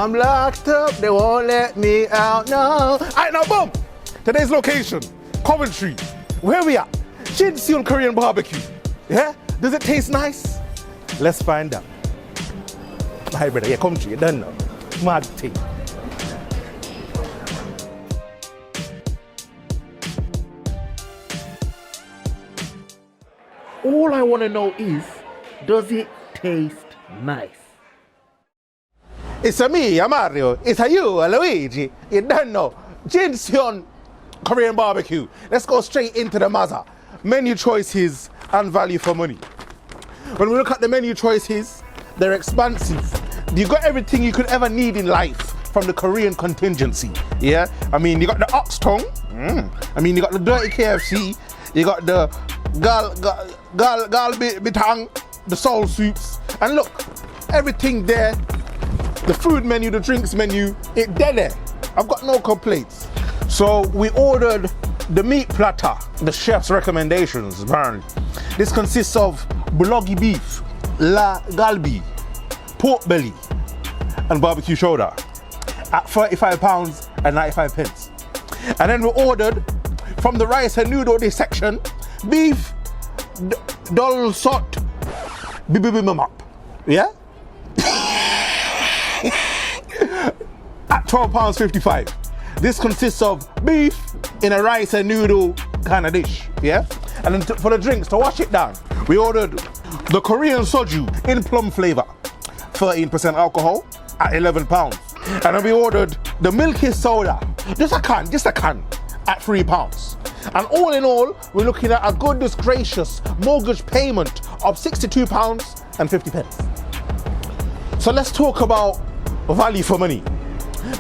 I'm locked up, they won't let me out, no. All right, now boom. Today's location, Coventry. Where we at? Jinseon Korean BBQ. Yeah? Does it taste nice? Let's find out. Hi brother, yeah, Coventry, you done know. Mad thing. All I want to know is, does it taste nice? It's a me, a Mario. It's a you, a Luigi. You don't know. Jinseon Korean BBQ. Let's go straight into the Mazza. Menu choices and value for money. When we look at the menu choices, they're expansive. You got everything you could ever need in life from the Korean contingency. Yeah? I mean, you got the ox tongue. I mean, you got the dirty KFC. You got the gal bitang, the soul soups. And look, everything there. The food menu, the drinks menu, it there. I've got no complaints. So we ordered the meat platter, the chef's recommendations, apparently. This consists of bulgogi beef, la galbi, pork belly, and barbecue shoulder at £35 and 95 pence. And then we ordered from the rice and noodle dish section, beef dal sot bibibimbap. Yeah? At £12.55. This consists of beef in a rice and noodle kind of dish, yeah? And then for the drinks, to wash it down, we ordered the Korean soju in plum flavor, 13% alcohol at £11. And then we ordered the milky soda, just a can, at £3. And all in all, we're looking at a goodness gracious mortgage payment of £62.50. So let's talk about value for money,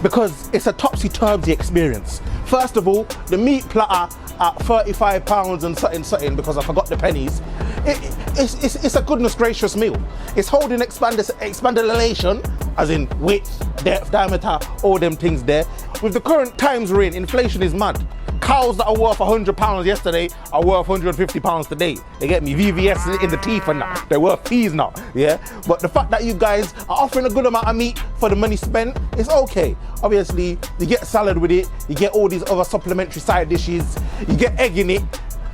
because it's a topsy-turvy experience. First of all, the meat platter at £35 and something, because I forgot the pennies. It's a goodness gracious meal. It's holding expandulation, as in width, depth, diameter, all them things there. With the current times we're in, inflation is mad. Cows that are worth £100 yesterday are worth £150 today. They get me, VVS in the teeth and that. They're worth fees now, yeah? But the fact that you guys are offering a good amount of meat for the money spent, it's okay. Obviously, you get salad with it, you get all these other supplementary side dishes, you get egg in it,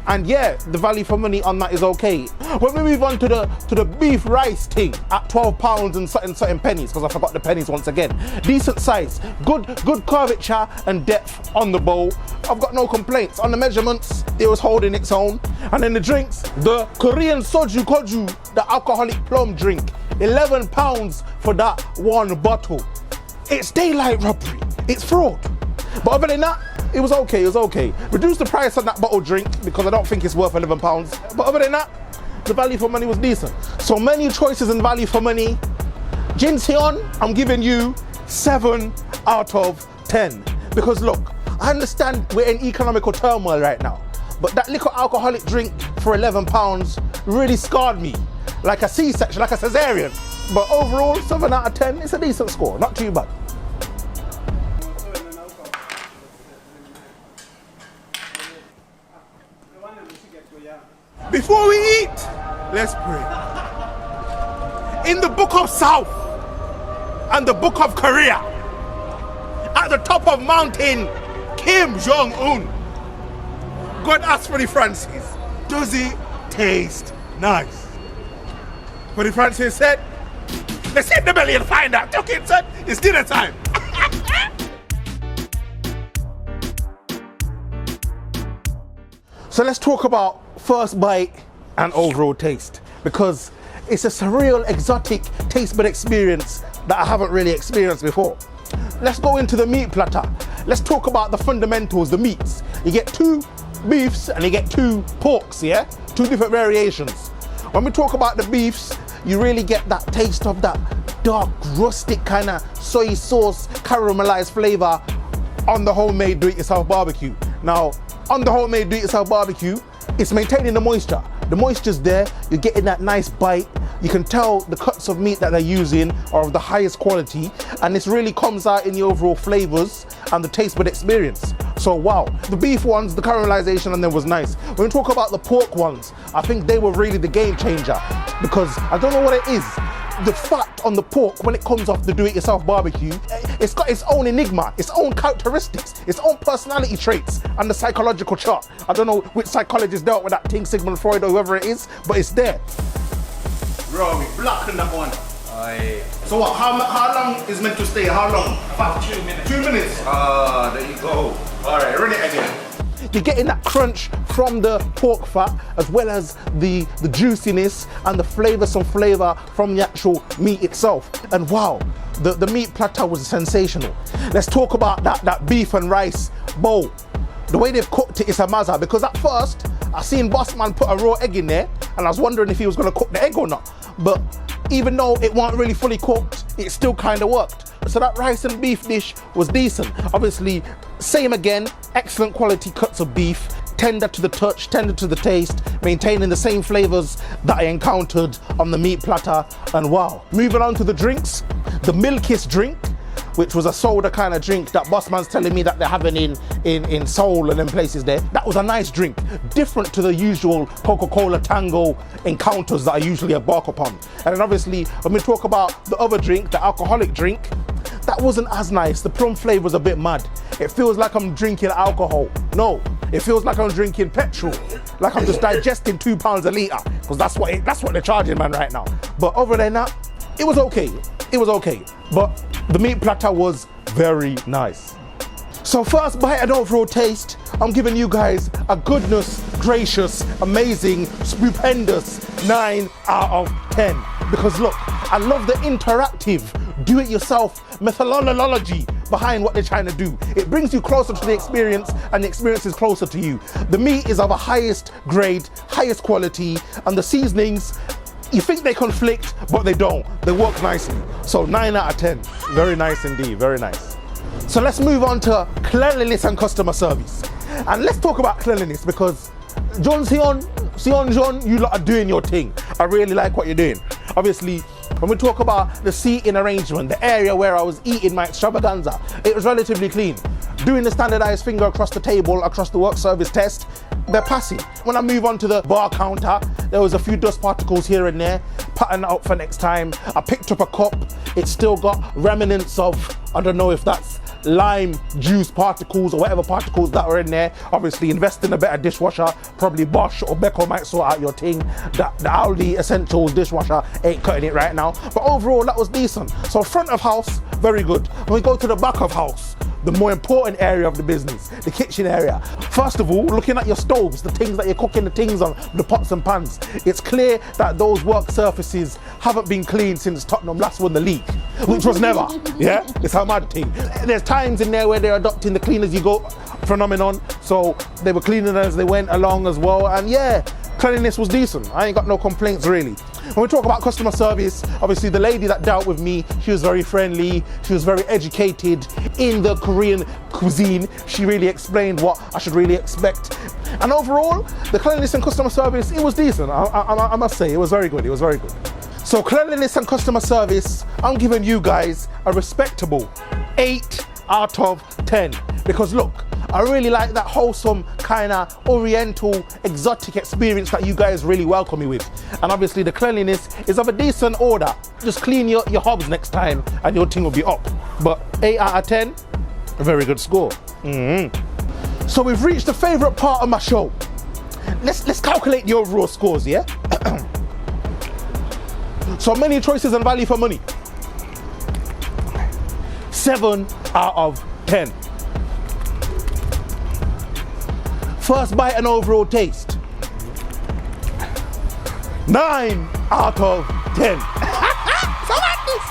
and yeah, the value for money on that is okay. When we move on to the beef rice thing at £12 and something pennies, because I forgot the pennies once again. Decent size, good curvature and depth on the bowl. I've got no complaints. On the measurements, it was holding its own. And then the drinks, the Korean soju koju, the alcoholic plum drink, £11 for that one bottle. It's daylight robbery. It's fraud. But other than that, it was okay, Reduce the price on that bottle drink because I don't think it's worth £11. But other than that, the value for money was decent. So menu choices and value for money. Jinseon, I'm giving you 7 out of 10. Because look, I understand we're in economical turmoil right now, but that liquor alcoholic drink for £11 really scarred me. Like a C-section, like a cesarean. But overall, 7 out of 10, it's a decent score, not too bad. Before we eat, let's pray. In the book of South and the book of Korea, at the top of mountain Kim Jong-un, God asked Freddie Francis, does it taste nice? Freddie Francis said, let's hit the belly and find out. Okay, son, it's dinner time. So let's talk about first bite and overall taste, because it's a surreal, exotic taste bud experience that I haven't really experienced before. Let's go into the meat platter. Let's talk about the fundamentals, the meats. You get 2 beefs and you get 2 porks, yeah? 2 different variations. When we talk about the beefs, you really get that taste of that dark, rustic kind of soy sauce, caramelized flavor on the homemade do-it-yourself barbecue. Now, on the homemade do-it-yourself barbecue, it's maintaining the moisture. The moisture's there, you're getting that nice bite. You can tell the cuts of meat that they're using are of the highest quality, and this really comes out in the overall flavors and the taste bud experience. So wow, the beef ones, the caramelization on them was nice. When we talk about the pork ones, I think they were really the game changer, because I don't know what it is. the fat on the pork when it comes off the do-it-yourself barbecue, it's got its own enigma, its own characteristics, its own personality traits and the psychological chart. I don't know which psychologist dealt with that thing, Sigmund Freud or whoever it is, but it's there. Bro, we blocking that one. Aye. So what, how long is meant to stay? How long? About 2 minutes. 2 minutes? Ah, there you go. All right, run it again. You're getting that crunch from the pork fat as well as the juiciness and the some flavor from the actual meat itself. And wow, the meat platter was sensational. Let's talk about that beef and rice bowl. The way they've cooked it is a mazza, because at first I seen Bossman put a raw egg in there and I was wondering if he was gonna cook the egg or not. But even though it wasn't really fully cooked, it still kind of worked. So that rice and beef dish was decent. Obviously, same again, excellent quality cuts of beef, tender to the touch, tender to the taste, maintaining the same flavors that I encountered on the meat platter, and wow. Moving on to the drinks, the milkiest drink, which was a soda kind of drink that Bossman's telling me that they're having in Seoul and them places there. That was a nice drink, different to the usual Coca-Cola Tango encounters that I usually embark upon. And then obviously, when we talk about the other drink, the alcoholic drink, that wasn't as nice. The plum flavor was a bit mad. It feels like I'm drinking alcohol. No, it feels like I'm drinking petrol. Like I'm just digesting 2 pounds a litre, because that's what they're charging, man, right now. But other than that, it was okay. It was okay. But the meat platter was very nice. So first bite and overall taste, I'm giving you guys a goodness gracious, amazing, stupendous 9 out of 10. Because look, I love the interactive, do-it-yourself methodology behind what they're trying to do. It brings you closer to the experience and the experience is closer to you. The meat is of a highest grade, highest quality, and the seasonings, you think they conflict, but they don't. They work nicely. So 9 out of 10. Very nice indeed, very nice. So let's move on to cleanliness and customer service. And let's talk about cleanliness, because Jinseon, you lot are doing your thing. I really like what you're doing. Obviously, when we talk about the seating arrangement, the area where I was eating my extravaganza, it was relatively clean. Doing the standardized finger across the table, across the work service test, they're passing. When I move on to the bar counter, there was a few dust particles here and there. Pattern out for next time. I picked up a cup. It's still got remnants of, I don't know if that's lime juice particles or whatever particles that were in there. Obviously, invest in a better dishwasher. Probably Bosch or Beko might sort out your thing. The Aldi Essentials dishwasher ain't cutting it right now. But overall, that was decent. So front of house, very good. When we go to the back of house, the more important area of the business, the kitchen area. First of all, looking at your stoves, the things that you're cooking the things on, the pots and pans. It's clear that those work surfaces haven't been cleaned since Tottenham last won the league, which was never, yeah? It's a mad thing. There's times in there where they're adopting the clean as you go phenomenon, so they were cleaning as they went along as well, and yeah, cleanliness was decent. I ain't got no complaints really. When we talk about customer service, obviously the lady that dealt with me, she was very friendly, she was very educated in the Korean cuisine. She really explained what I should really expect. And overall, the cleanliness and customer service, it was decent. I must say, it was very good, it was very good. So cleanliness and customer service, I'm giving you guys a respectable 8 out of 10. Because look, I really like that wholesome kind of oriental exotic experience that you guys really welcome me with. And obviously the cleanliness is of a decent order. Just clean your hobs next time and your thing will be up. But 8 out of 10, a very good score. So we've reached the favorite part of my show. Let's calculate the overall scores, yeah? So many choices and value for money. 7 out of 10. First bite and overall taste. 9 out of 10. So like this.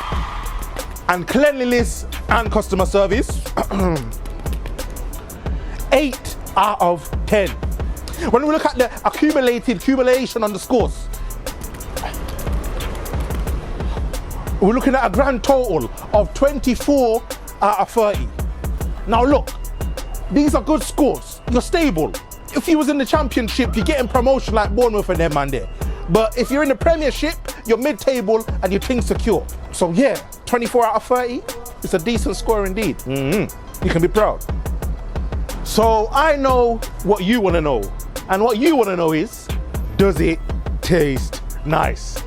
And cleanliness and customer service. 8 out of 10. When we look at the accumulation on the scores, we're looking at a grand total of 24 out of 30. Now look, these are good scores. You're stable. If you was in the championship, you're getting promotion like Bournemouth and them man there. But if you're in the premiership, you're mid-table and your thing's secure. So yeah, 24 out of 30, it's a decent score indeed. You can be proud. So I know what you want to know. And what you want to know is, does it taste nice?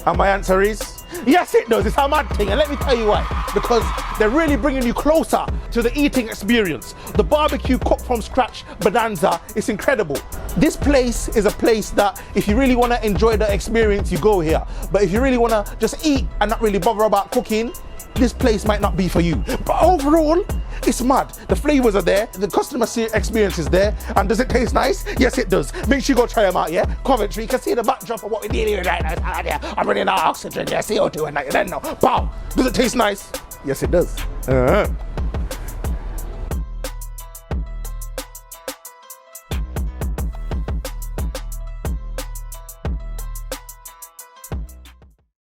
And my answer is, Yes, it does. It's a mad thing, and let me tell you why. Because they're really bringing you closer to the eating experience. The barbecue cooked from scratch bonanza is incredible. This place is a place that if you really want to enjoy the experience, you go here. But if you really want to just eat and not really bother about cooking, this place might not be for you. But overall, it's mad. The flavors are there, the customer experience is there, and does it taste nice? Yes, it does. Make sure you go try them out, yeah? Coventry, you can see the backdrop of what we're dealing with right now. I'm running out of oxygen, yeah, CO2 and that, you don't know. Pow! Does it taste nice? Yes, it does.